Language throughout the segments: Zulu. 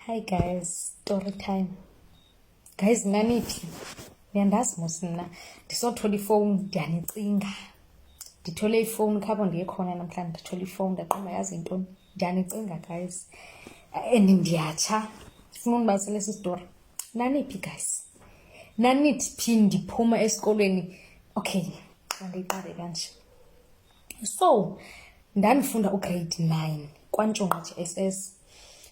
Hi guys, story time. Guys, naniphi? Niyandazi mos mna ndisothola ifowuni ndiyanicinga. Ndithole ifowuni khabo ndiyekhona namhlanje ndithola ifowuni ndaqonda yazi intoni. Ndiyanicinga guys. And ndiyatsha. Sifuna unibalisele story. Naniphi guys? Nanithi phi ndiphuma esikolweni. Okay, andiyiqale kanje. So, ndandifunda ugrade 9 kwaNtshunqa JSS.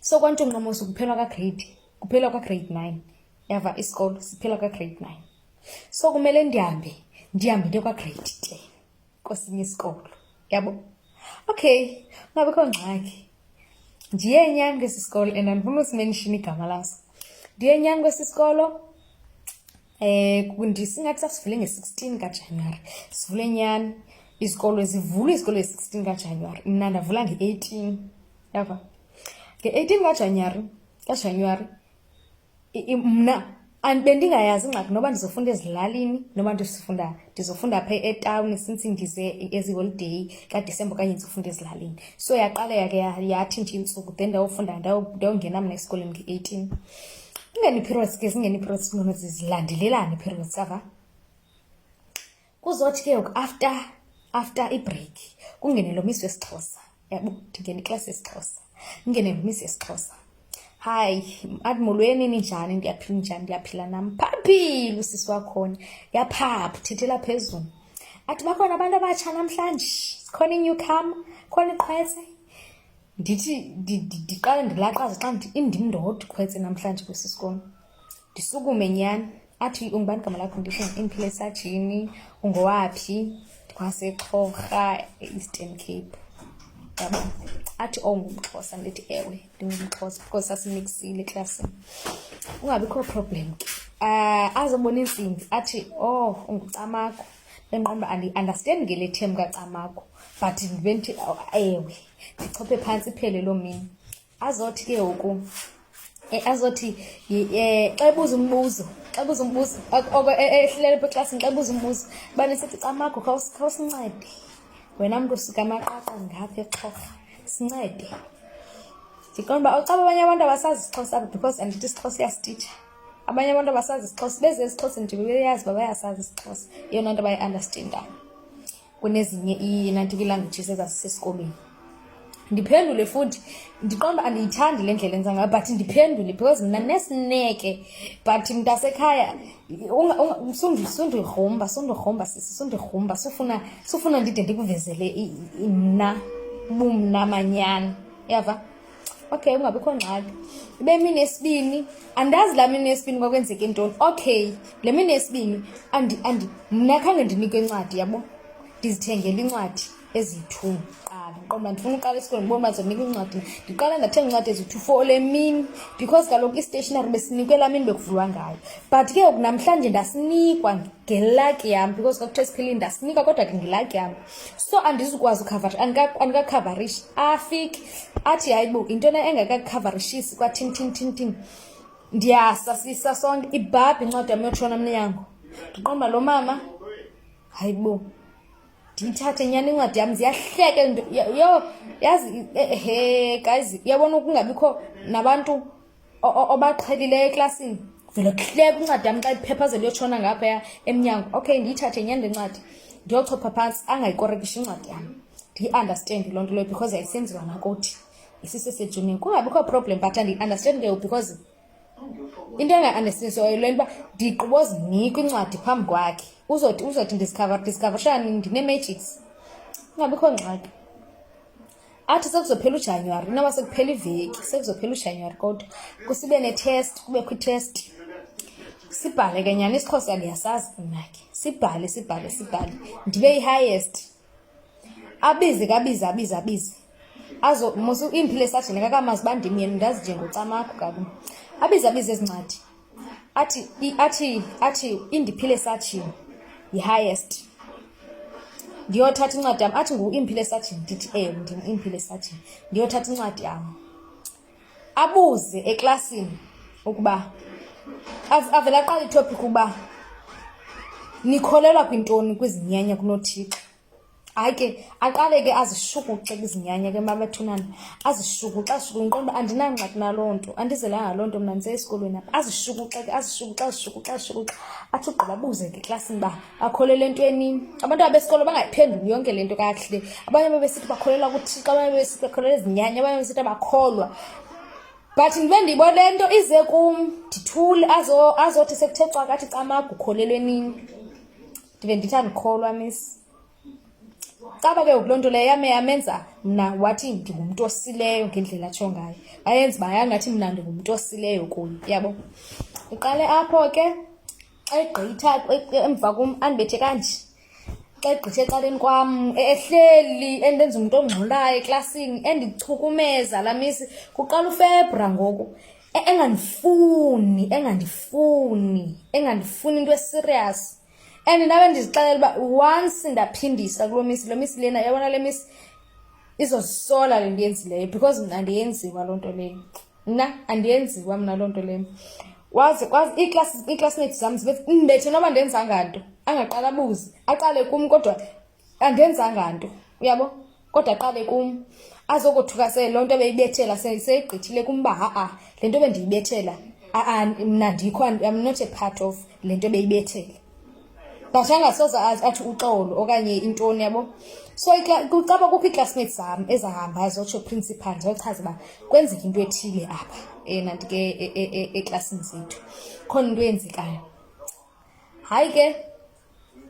So kwaNtshunqa mos kuphela kwa grade 9. Yava isikolo siphela kwa grade 9. So kumele ndihambe nto kwa grade 10 kwesinye isikolo. Yabo. Okay, ngabekho ngxaki. Ndiye nyani kwesi sikolo and andifuna usimention igama laso. Ndiye nyani kwesi sikolo. Singathi sasivule nge-16 kaJanuwari. Sivule nyani izikolo zivula izikolo nge-16 kaJanuwari. Mina ndavula nge-18. Yava. Nge-18 kaJanuwari mna bendingayazi ingxaki noba ndizofunda ezilalini noba ndizofunda apha etawuni since ndize eziholiday kaDisemba okanye ndizofunda ezilalini. So yaqala yathi nje intsuku then ndawungena mna esikoleni nge-18. Ingeni periods kunono zilandelelane periods ava. Kuzothi ke after i-break kungene lo miss wesiXhosa. Yabo, ndingena iklasi yesiXhosa. Ngene nomisi yesiXhosa. Hi, admolweni ninjani? Ndiyaphila njani? Ndiyaphila nami. Phaphile usisi wakhona. Yaphapha thethela phezulu. Athi bakhona abantu abatsha namhlanje. Sikhona iNewcam, khona iqhwetse. Ndithi ndiqale ndilaqaza xa indim ndodwa iqhwetse namhlanje kwesisikolo. Ndisukume nyani. Athi ungubani igama lakho? Ndisho impilo esajini, ungowaphi? KwaseXhorha, Eastern Cape. Yabo. Athi ngumXhosa ndithi ewe ndingumXhosa because sasimixile eklasini. Ungabikho problem. Azobona insimbi athi unguCamako. Enqomba understand ngele term kaCamako but ndibenthi ewe ndichophe phansi iphele lo mini. Azothi ke ngoku azothi xa ebuza umbuzo ehlelele eklasini xa ebuza umbuzo banesithi Camako khawusincede. Wena mntu usika amaqaqa ngapha eXhorha sincede. Ndiqonda ucaba abanye abantu abasazi isiXhosa because andithi isiXhosa siyasititsha. Abanye abantu abasazi isiXhosa beze isiXhosa nje beyazi bayasazi isiXhosa. Yona into bayi-understandayo kunezinye i-native languages ezasesikolweni. Ndiphendule futhi ndiqonda andiyithandi le ndlela enza ngayo but ndiphendule because mina nesineke but mntasekhaya sundirhumba sufuna ndide ndikuvezele mna bumna manyana. Yava. Okay, ungabikho ngxaki. Ibe mini yesibini andazi la mini yesibini kwakwenzeke intoni. Okay, le mini yesibini mna khange ndinikwe incwadi yabo. Ndizithengele incwadi ezi-2 qala. Ndiqonda ndifuna uqala isikole ndibona bazonika incwadi. Ndiqala ndathenga incwadi ezi-2 for le mini because kaloku i-stationery besinikwe la mini bekuvulwa ngayo. But ke namhlanje ndasinikwa ngelaki yam because kwakuthiwa siphilile ndasinika kodwa ke ngelaki yam. So andizukwazi ucover andikakhavarishi. Afike athi hayibo intona engakakhavarishisi kwathini. Ndiyasasisa sonke ibhabha incwadi yam yotshona mnyango. Ndiqonda lo mama hayibo ndithathe nyani incwadi yam ziyahleke yazi guys yabona ukungabikho nabantu obaqhelileyo eklasini vele kuhleka incwadi yam xa iphephazela yotshona ngapha emnyango. Okay, ndiyithathe nyani lencwadi ndiyochopha phansi angayikorekisha incwadi yam. Ndiyi-understand loo nto leyo because yayisenziwa nakothi isisesejunini kungabikho problem but andiyi-understand leyo because into engayi-understand le nto uba ndiyiqobozinikwa incwadi phambi kwakhe uzothi ndiscovershani ndine-magics. Kungabikho ngxaki. Athi sekuzophela uJanuwari noba sekuphela iveki sekuzophela uJanuwari kodwa kusibe netest kubekho itest. Sibhale ke nyani isiXhosa ndiyasazi mna ke. Sibhale ndibe yi-highest. Abize musu impilo esajini kakamazi uba ndim yena ndazi njengoCamako kabi. Abize ezincwadi. Athi indiphile esajini yi-highest. Ndiyothatha incwadi yam athi nguimpilo esajini ndithi ewe ndim impilo esajini. Ndiyothatha incwadi yam abuze eklasini ukuba avela aqala itopic ukuba nikholelwa kwintoni kwizinyanya kunoThixo. hayi ke aqale ke azishukuxe izinyanya ke mabethunana azishukuxe ngiqonda andinangxaki naloo nto andizelanga loo nto mna ndise esikolweni apha azishukuxe ke azishukuxe athi ugqiba buze ke eklasini ba akholele entweni abantwana besikolo bangayiphenduli yonke le nto kakuhle abanye bebesithi bakholelwa kuThixo abanye bebesithi bakholelwa izinyanya abanye bebesithi abakholwa but ndibe ndiyibona le nto ize kum ndithule azothi sekuthe cwakathi camagu ukholelwe nini ndive ndithi andikholwa miss caba ke kuloo nto leyo yamenza mna wathi ndingumntu osileyo ngendlela atsho ngayo ayenza uba yangathi mna ndingumntu osileyo kuyo yabo iqale apho ke xa egqitha emva kum andibethe kanje xa egqitha eqaleni kwam ehleli endenza umntu ongxolayo eklasini endichukumeza laa misi kuqala uFebra ngoku engandifuni into eserious and nabe ndizixelela uba once ndaphindisa kuloo misi lo misi lena yabona le misi izosola le nto yenzileyo because mna andiyenziwa loo nto leyo andiyenziwa mna loo nto leyo wazi ii-classmates zam ndibethe noba ndenzanga nto angaqala abuze aqale kum kodwa andenzanga nto uyabo kodwa aqale kum azokothuka loo nto ebeyibethela seyigqithile kum uba ha-a le nto bendiyibethela mna ndikho I'm not a part of le nto ebeyibethela but angasoze athi uxolo okanye intoni yabo so kucaba kukho ii-classmates zam ezahamba zotsho principal zochaza uba kwenzeka into ethile apha nanti ke eklasini zethu khona into eyenzekayo hayi ke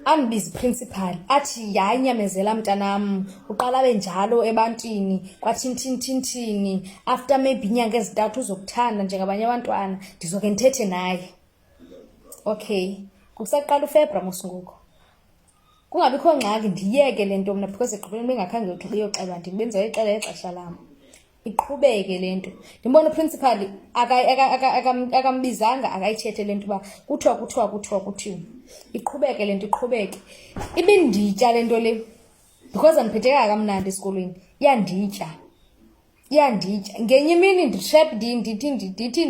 andibizi principal athi yanyamezela mntanam uqala abe njalo ebantwini kwathintintintini after maybe inyanga ezintathu uzokuthanda njengabanye abantwana ndizoke ndithethe naye okay kusaqala uFebra mosunguko kungabikho ngxaki ndiyeke le nto mna because egqibeleni bengakhange uthi beyoxelwa ndibenza ixela ixesha lam iqhubeke le nto ndimbona uprincipal akambizanga akayithethe le nto uba kuthiwa iqhubeke le nto iqhubeke ibinditya le nto le because andiphetheka kamnandi esikolweni iyanditya ngenye imini ndithi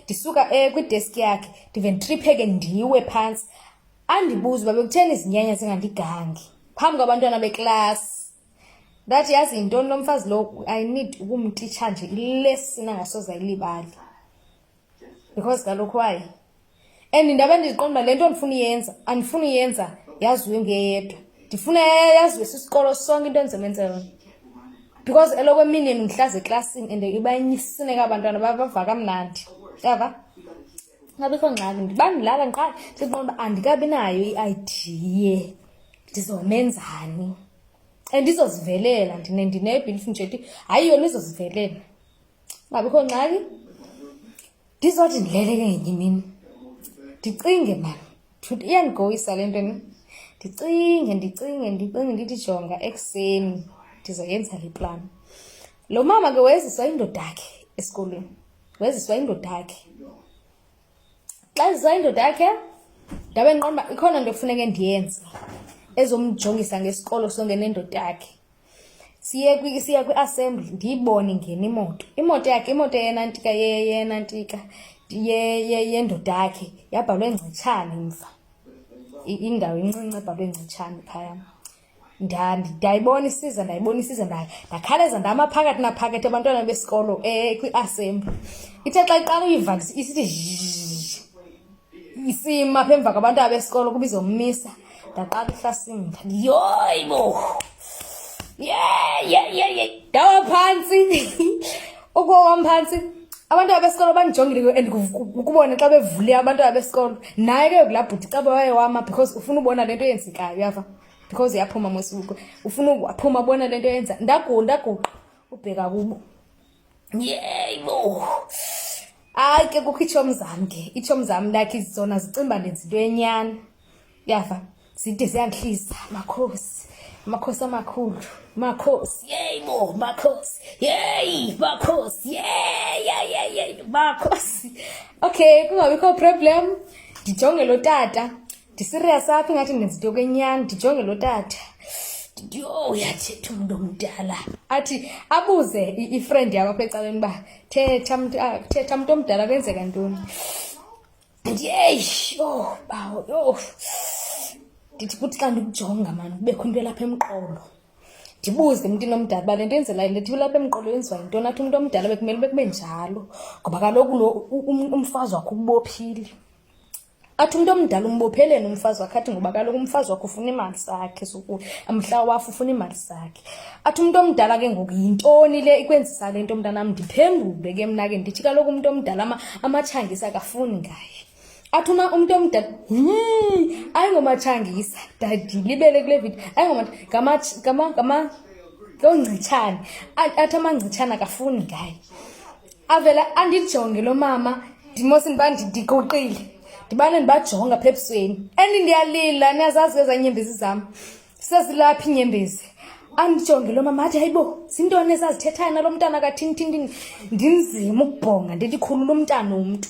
ndisuka kwideski yakhe ndive nditripheke ndiwe phantsi andibuze uba bekutheni izinyanya zingandigangi phambi kwabantwana beklasi ndathi yazi yintoni lo mfazi lo I need ukumtitsha nje ilesson angasoze ayilibali because kaloku wayi and ndabe ndiziqonda le nto andifuna uyenza yaziwe ngeyedwa ndifuna yaziwe sisikolo sonke into endizomenzela because eloko emini ngihlaze eklasini and ibayinyisineke abantwana bava kamnandi yava ngabikho ngxaki ndibandilala ngiqala ndiqonda uba andikabi nayo i-idea ndizomenzani ndizozivelela ndinebelief nje ti hayi yona izozivelela ngabikho ngxaki ndizothi ndileleke ngenye imini ndicinge mani futhi iyandigoyisa le nto ndicinge ndithi jonga ekuseni ndizoyenza le plan lo mama ke weziswa indoda yakhe esikolweni xa eziswa indoda yakhe ndabe ndiqonda ikhona nto ekufuneke ndiyenze ezomjongisa ngesikolo sonke nendoda yakhe siya kwi-assembly ndiyibone ngena imoto yakhe imoto yenantika yendoda yakhe yabhalwe Ngcitshane mva indawo encinci ebhalwe Ngcitshane phaya ndayibona isiza ndakhaleza ndama phakathi naphakathi abantwana besikolo kwi-assembly ithe xa iqala uyiva isithi isima apha emva kwabantwana besikolo kuba izomisa ndaqala eklasini yoyibo ndawa phantsi ukuwam phantsi abantwana besikolo bandijongile and ukubona xa bevule abantwana besikolo naye ke kulaa bhuti xa wayewama because ufuna ubona le nto yenzekayo yava because yaphuma mosuku ufuna waphuma bona le nto yenza ndaguqa ubheka kubo yeyibo hayi ke kukho itshomi zam lakhe zona zicimba ndenza into yenyani yava zide ziyandihlisa makhosi amakhulu yeyibo makhosi okay kungabikho problem ndijonge lo tata ndiserious apha ingathi ndenza into kwenyani ndijonge lo tata uyathetha umntu omdala athi abuze ifriend yakho apha ecaleni uba thetha mntu omdala kwenzeka ntoni and bawo ndithi kuthi xa ndikujonga mani kubekho into lapha emqolo, ndibuze emntwini omdala uba le nto yenzela le nto lapha emqolo yenziwa yintoni. Athi umntu omdala bekumele kube njalo ngoba kaloku lo umfazi wakho ukubophile. Athi umntu omdala umbophelene umfazi wakhe, athi ngoba kaloku umfazi wakhe ufuna imali sakhe mhla wafu ufuna imali sakhe. Athi umntu omdala ke ngoku yintoni le ikwenzisa le nto mntanam? Ndiphendule ke mna ke ndithi kaloku umntu omdala amatshangisa akafuni ngaye. Athi umntu omdala ayingomatshangisa ndilibele kule video, ayingomangcitshane. Athi amangcitshane akafuni ngaye. Avela andijonge lo mama ndimosi ndiguqile ndibane ndibajonga apha ebusweni ndiyalila. Niyazazi ezaa nyembezi zam sezilapha iinyembezi. Andijonge lo mama athi hayibo zintoni ezazithethayo nalo mntana kathini. Ndinzima ukubhonga ndithi khulula umntana womntu.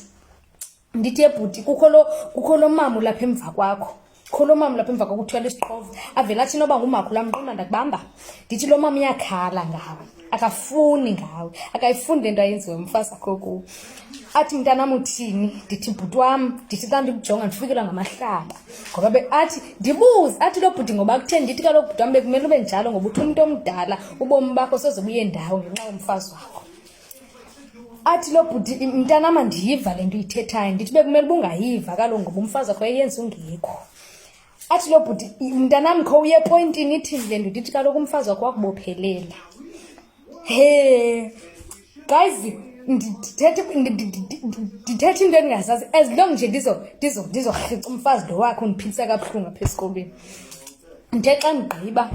Ndithi ebhuti kukho lo mama lapha emva kwakho, kukho lo mama lapha emva kwakho uthwele isiqhovu. Avela athi noba ngumakho lamqonda ndakubamba. Ndithi lo mama uyakhala ngawe, akafuni ngawe, akayifuni le nto ayenziwe umfazi akho kuwo. Athi mntanam uthini? Ndithi bhuti wam, ndithi xa ndikujonga ndifikelwa ngamahlaba ngoba athi ndibuze, athi lo bhuti ngoba kutheni? Ndithi kaloku bhuti wam bekumele ube njalo ngoba uthi umntu omdala ubomi bakho sozobuye ndawo ngenxa yomfazi wakho. Athi lo bhuti mntanam andiyiva le nto uyithethayo. Ndithi bekumele ubungayiva kaloku ngoba umfazi wakho eyenza ungekho. Athi lo bhuti mntanam kho uye epointini ithini le nto? Ndithi kaloku umfazi wakho wakubophelela. Guys, ndithethe into endingazazi as long nje ndizorhica umfazi lo wakho undiphilisa kabuhlungu apha esikolweni. Ndithe xa ndigqiba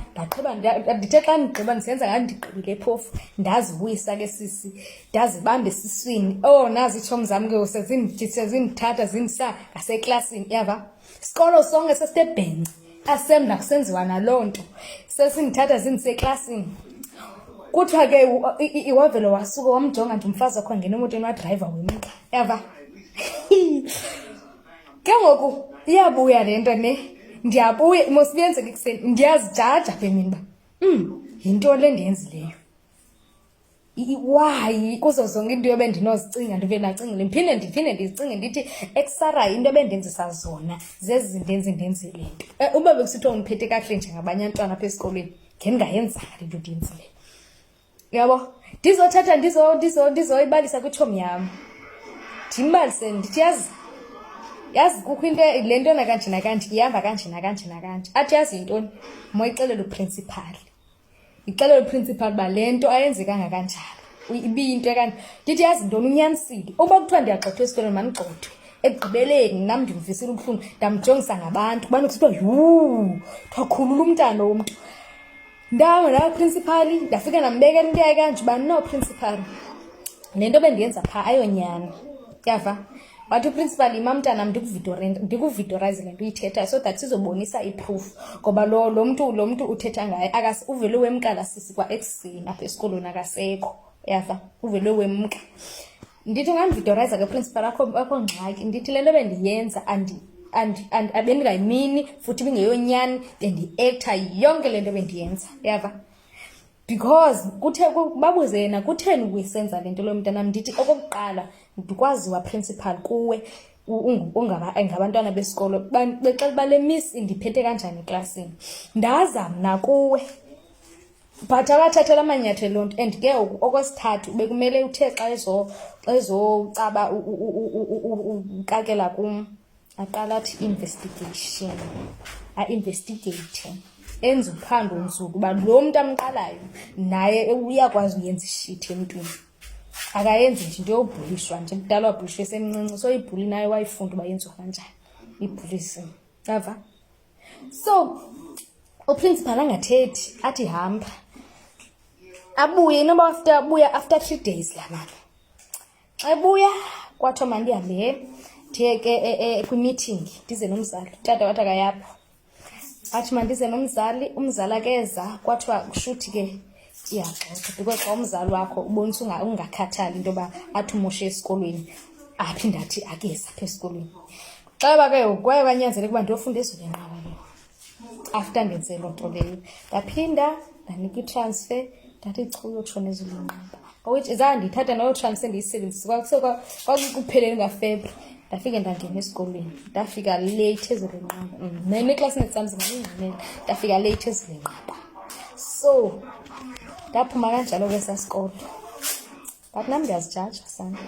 ndisenza ngathi ndigqibile phofu ndazibuyisa ke sisi, ndazibambe esiswini. Nazi itshomi zam ke sezindithatha zindisa ngaseklasini, yava. Isikolo sonke sesitebhenci asemdla kusenziwa naloo nto, sesindithatha zindiseklasini. Kuthiwa ke iwavelo wasuka wamjonga nje umfazi wakho ngena emotweni wadrayiva wemka, yava. Ke ngoku iyabuya le nto ne, ndiyabuya mosibiyenzeka ekuseni ndiyazijaja apha emini uba yinto le ndiyenzileyo. Why kuzo zonke into ebendinozicinga ndive nacingile ndiphinde ndizicinge ndithi ekusara into ebendenzisa zona zezi zinto ndenzile le nto. Uba bekusithiwa undiphethe kakuhle njengabanye abantwana apha esikolweni ngendingayenzanga le nto ndiyenzileyo, yabo. Ndizothatha ndizoyibalisa kwitshomi yam, ndimbalise ndithi yazi kukho into le nto nakanje nakanje ihamba kanje nakanje nakanje. Athi yazi yintoni? Moyixelele uprinsipali, ixelele uprinsipali uba le nto ayenzekanga kanjalo, ibiyinto ekanje. Ndithi yazi yintoni? Unyanisile uba kuthiwa ndiyagxothwa esikolweni mandigxothwe. Ekugqibeleni nam ndimvisile ubuhlungu ndamjongisa ngabantu banokusithiwa twakhulula umntana womntu. Ndawo principali ndafika ndambekela into yakanje uba no principal le nto bendiyenza phaa ayonyani, yava. Wathi uprincipal ima mntanam ndikuvidorayize le nto uyithethayo so that sizobonisa iproof ngoba lo mntu uthetha ngaye uvele wemkala sisi kwa ekuseni apha esikolweni akasekho, yava. Uvele wemka. Ndithi ungandividorayiza ke principal akho ngxaki. Ndithi le nto bendiyenza bendingayimini futhi bingeyonyani, bendi-acta yonke le nto bendiyenza, yava. Because babuze yena kutheni ubuyisenza le nto lo mntanam. Ndithi okokuqala ndikwaziwa principal kuwe ngabantwana besikolo bexela uba le miss indiphethe kanjani eklasini. Ndaza mna kuwe but abathathela amanyathelo loo nto. And ke okwesithathu bekumele uthe xa ezocaba ukakela kum aqala athi investigation, a-investigating, enza uphando nzulu uba lo mntu amqalayo naye uyakwazi uyenza ishit emntwini, akayenzi nje into yobhulishwa nje. Kudala wabhulishwa esemncinci, so ibhuli naye wayifunda uba yenziwa kanjani ibhulisi, yava. So uprincipal angathethi, athi hamba abuye noba after 3 days la mama. Xa ebuya kwathiwa mandihambe ndiye ke kwi-meeting ndize nomzali. Utata wathi akayapho, athi mandize nomzali. Umzali akeza kwathiwa kushuthi ke iyagxothwa because xa umzali wakho ubonisa ungakhathali into yoba athi umoshe esikolweni aphinda athi akeza apha esikolweni. Xa bake kwaye kwanyanzeleka ukuba ndiyofunda ezweni nqaba. After ndenze loo nto leyo ndaphinda ndanika itransfer ndathi cha uyotshona ezweni nqaba which is andithatha nayo-trans endiyisebenzisa kwakupheleni ngaFebruary. Ndafike ndangena esikolweni, ndafika late ezilenqaba neclassmates zam zingangingqinela, ndafika late ezilenqaba. So ndaphuma kanjalo kwesaa sikolo, but nam ndiyazijaja sana.